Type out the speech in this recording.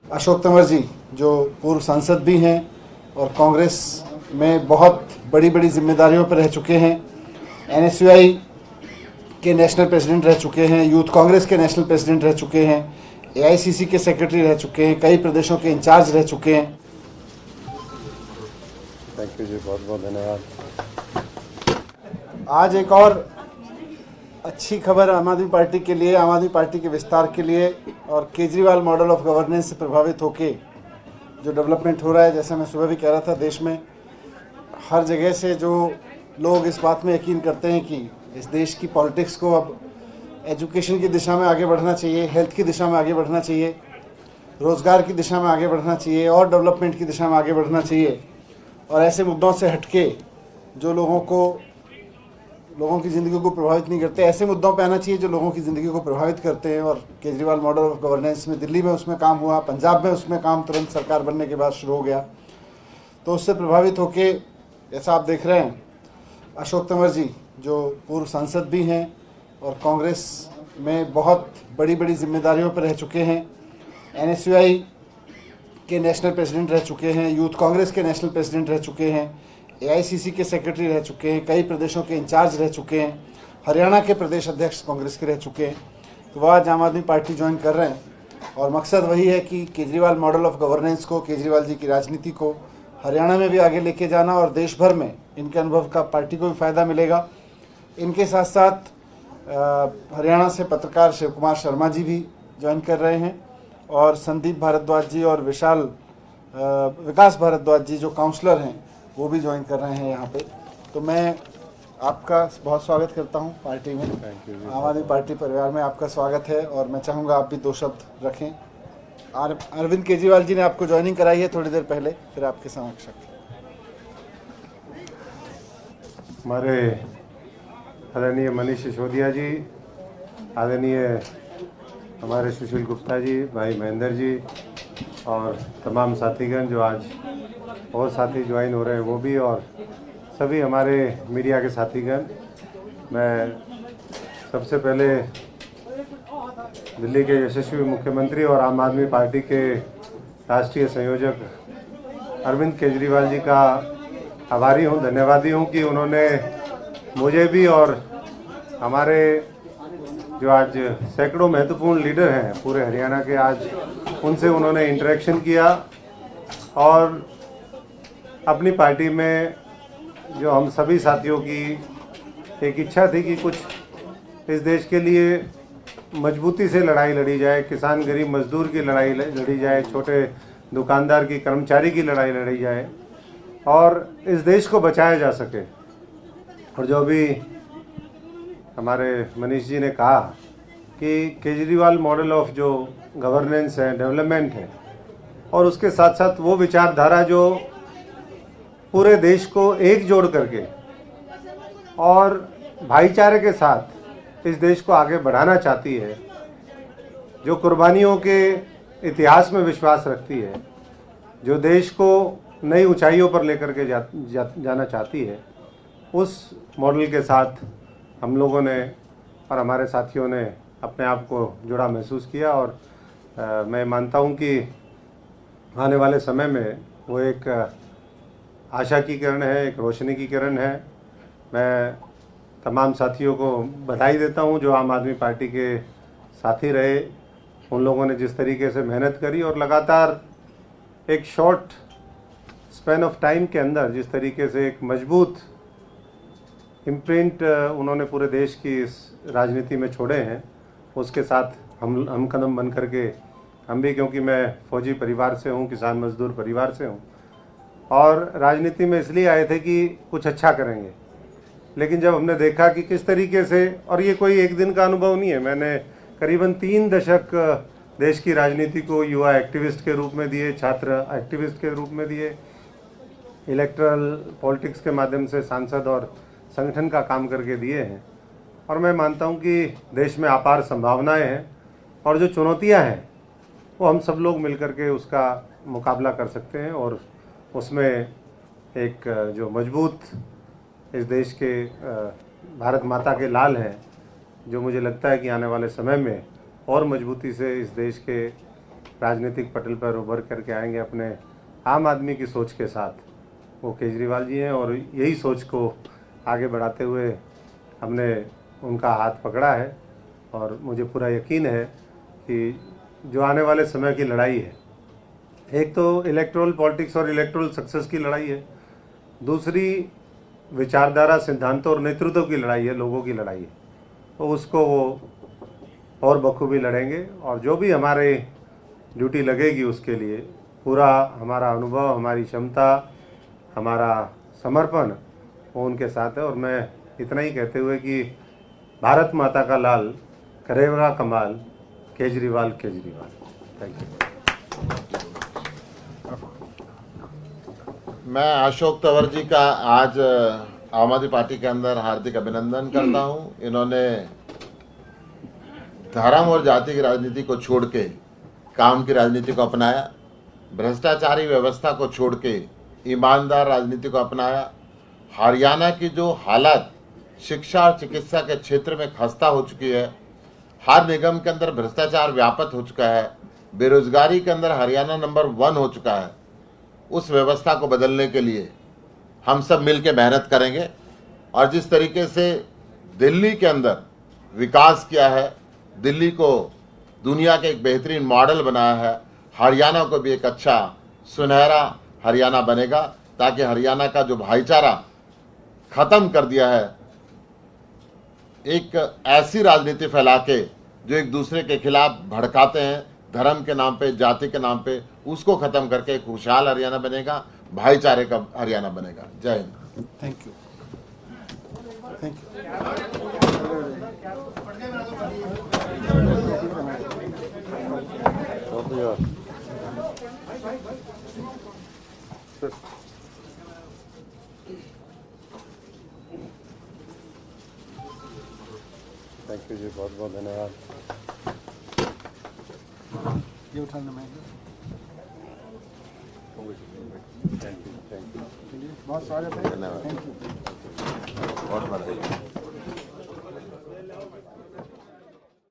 अशोक तंवर जी जो पूर्व सांसद भी हैं और कांग्रेस में बहुत बड़ी बड़ी जिम्मेदारियों पर रह चुके हैं। एनएसयूआई के नेशनल प्रेसिडेंट रह चुके हैं, यूथ कांग्रेस के नेशनल प्रेसिडेंट रह चुके हैं, एआईसीसी के सेक्रेटरी रह चुके हैं, कई प्रदेशों के इंचार्ज रह चुके हैं। थैंक यू जी, बहुत बहुत धन्यवाद। आज एक और अच्छी खबर आम आदमी पार्टी के लिए, आम आदमी पार्टी के विस्तार के लिए और केजरीवाल मॉडल ऑफ गवर्नेंस से प्रभावित होके जो डेवलपमेंट हो रहा है। जैसे मैं सुबह भी कह रहा था, देश में हर जगह से जो लोग इस बात में यकीन करते हैं कि इस देश की पॉलिटिक्स को अब एजुकेशन की दिशा में आगे बढ़ना चाहिए, हेल्थ की दिशा में आगे बढ़ना चाहिए, रोज़गार की दिशा में आगे बढ़ना चाहिए और डेवलपमेंट की दिशा में आगे बढ़ना चाहिए। और ऐसे मुद्दों से हटके जो लोगों की ज़िंदगी को प्रभावित नहीं करते, ऐसे मुद्दों पे आना चाहिए जो लोगों की ज़िंदगी को प्रभावित करते हैं। और केजरीवाल मॉडल ऑफ गवर्नेंस में दिल्ली में उसमें काम हुआ, पंजाब में उसमें काम तुरंत सरकार बनने के बाद शुरू हो गया। तो उससे प्रभावित होके जैसा आप देख रहे हैं, अशोक तंवर जी जो पूर्व सांसद भी हैं और कांग्रेस में बहुत बड़ी बड़ी जिम्मेदारियों पर रह चुके हैं। एनएसयूआई के नेशनल प्रेसिडेंट रह चुके हैं, यूथ कांग्रेस के नेशनल प्रेसिडेंट रह चुके हैं, एआईसीसी के सेक्रेटरी रह चुके हैं, कई प्रदेशों के इंचार्ज रह चुके हैं, हरियाणा के प्रदेश अध्यक्ष कांग्रेस के रह चुके हैं। तो वह आज आम आदमी पार्टी ज्वाइन कर रहे हैं और मकसद वही है कि केजरीवाल मॉडल ऑफ गवर्नेंस को, केजरीवाल जी की राजनीति को हरियाणा में भी आगे लेके जाना और देश भर में इनके अनुभव का पार्टी को भी फ़ायदा मिलेगा। इनके साथ साथ हरियाणा से पत्रकार शिव कुमार शर्मा जी भी ज्वाइन कर रहे हैं और संदीप भारद्वाज जी और विकास भारद्वाज जी जो काउंसलर हैं वो भी ज्वाइन कर रहे हैं यहाँ पे। तो मैं आपका बहुत स्वागत करता हूँ पार्टी में, आम आदमी पार्टी परिवार में आपका स्वागत है। और मैं चाहूँगा आप भी दो शब्द रखें। अरविंद केजरीवाल जी ने आपको ज्वाइनिंग कराई है थोड़ी देर पहले, फिर आपके समक्ष रखें। हमारे आदरणीय मनीष सिसोदिया जी, आदरणीय हमारे सुशील गुप्ता जी, भाई महेंद्र जी और तमाम साथीगण जो आज और साथी ज्वाइन हो रहे हैं वो भी, और सभी हमारे मीडिया के साथीगण, मैं सबसे पहले दिल्ली के यशस्वी मुख्यमंत्री और आम आदमी पार्टी के राष्ट्रीय संयोजक अरविंद केजरीवाल जी का आभारी हूँ, धन्यवादी हूँ कि उन्होंने मुझे भी और हमारे जो आज सैकड़ों महत्वपूर्ण लीडर हैं पूरे हरियाणा के, आज उनसे उन्होंने इंटरेक्शन किया और अपनी पार्टी में जो हम सभी साथियों की एक इच्छा थी कि कुछ इस देश के लिए मजबूती से लड़ाई लड़ी जाए, किसान गरीब मजदूर की लड़ाई लड़ी जाए, छोटे दुकानदार की, कर्मचारी की लड़ाई लड़ी जाए और इस देश को बचाया जा सके। और जो भी हमारे मनीष जी ने कहा कि केजरीवाल मॉडल ऑफ जो गवर्नेंस है, डेवलपमेंट है, और उसके साथ साथ वो विचारधारा जो पूरे देश को एकजुट करके और भाईचारे के साथ इस देश को आगे बढ़ाना चाहती है, जो कुर्बानियों के इतिहास में विश्वास रखती है, जो देश को नई ऊंचाइयों पर लेकर के जाना चाहती है, उस मॉडल के साथ हम लोगों ने और हमारे साथियों ने अपने आप को जुड़ा महसूस किया। और मैं मानता हूं कि आने वाले समय में वो एक आशा की किरण है, एक रोशनी की किरण है। मैं तमाम साथियों को बधाई देता हूं जो आम आदमी पार्टी के साथी रहे, उन लोगों ने जिस तरीके से मेहनत करी और लगातार एक शॉर्ट स्पैन ऑफ टाइम के अंदर जिस तरीके से एक मजबूत इम्प्रिंट उन्होंने पूरे देश की इस राजनीति में छोड़े हैं, उसके साथ हम कदम बन करके हम भी, क्योंकि मैं फौजी परिवार से हूँ, किसान मजदूर परिवार से हूँ और राजनीति में इसलिए आए थे कि कुछ अच्छा करेंगे। लेकिन जब हमने देखा कि किस तरीके से, और ये कोई एक दिन का अनुभव नहीं है, मैंने करीबन 3 दशक देश की राजनीति को युवा एक्टिविस्ट के रूप में दिए, छात्र एक्टिविस्ट के रूप में दिए, इलेक्टरल पॉलिटिक्स के माध्यम से सांसद और संगठन का काम करके दिए हैं। और मैं मानता हूं कि देश में अपार संभावनाएं हैं और जो चुनौतियां हैं वो हम सब लोग मिलकर के उसका मुकाबला कर सकते हैं। और उसमें एक जो मजबूत इस देश के भारत माता के लाल हैं, जो मुझे लगता है कि आने वाले समय में और मजबूती से इस देश के राजनीतिक पटल पर उभर करके आएंगे अपने आम आदमी की सोच के साथ, वो केजरीवाल जी हैं। और यही सोच को आगे बढ़ाते हुए हमने उनका हाथ पकड़ा है और मुझे पूरा यकीन है कि जो आने वाले समय की लड़ाई है, एक तो इलेक्टोरल पॉलिटिक्स और इलेक्टोरल सक्सेस की लड़ाई है, दूसरी विचारधारा, सिद्धांतों और नेतृत्व की लड़ाई है, लोगों की लड़ाई है। तो उसको वो और बखूबी लड़ेंगे और जो भी हमारे ड्यूटी लगेगी उसके लिए पूरा हमारा अनुभव, हमारी क्षमता, हमारा समर्पण वो उनके साथ है। और मैं इतना ही कहते हुए कि भारत माता का लाल करेगा कमाल, केजरीवाल केजरीवाल। Thank you. मैं अशोक तंवर जी का आज आम आदमी पार्टी के अंदर हार्दिक अभिनंदन करता हूं। इन्होंने धर्म और जाति की राजनीति को छोड़ के काम की राजनीति को अपनाया, भ्रष्टाचारी व्यवस्था को छोड़ के ईमानदार राजनीति को अपनाया। हरियाणा की जो हालत शिक्षा और चिकित्सा के क्षेत्र में खस्ता हो चुकी है, हर निगम के अंदर भ्रष्टाचार व्यापक हो चुका है, बेरोजगारी के अंदर हरियाणा नंबर 1 हो चुका है, उस व्यवस्था को बदलने के लिए हम सब मिलकर मेहनत करेंगे। और जिस तरीके से दिल्ली के अंदर विकास किया है, दिल्ली को दुनिया के एक बेहतरीन मॉडल बनाया है, हरियाणा को भी एक अच्छा सुनहरा हरियाणा बनेगा, ताकि हरियाणा का जो भाईचारा खत्म कर दिया है, एक ऐसी राजनीति फैला के जो एक दूसरे के खिलाफ भड़काते हैं धर्म के नाम पे, जाति के नाम पे, उसको खत्म करके एक खुशहाल हरियाणा बनेगा, भाईचारे का हरियाणा बनेगा। जय हिंद। Thank you. Thank you. Thank you जी, बहुत बहुत धन्यवाद। ये उठाना मैं थैंक यू। बहुत स्वागत है। धन्यवाद। Thank you. बहुत बधाई।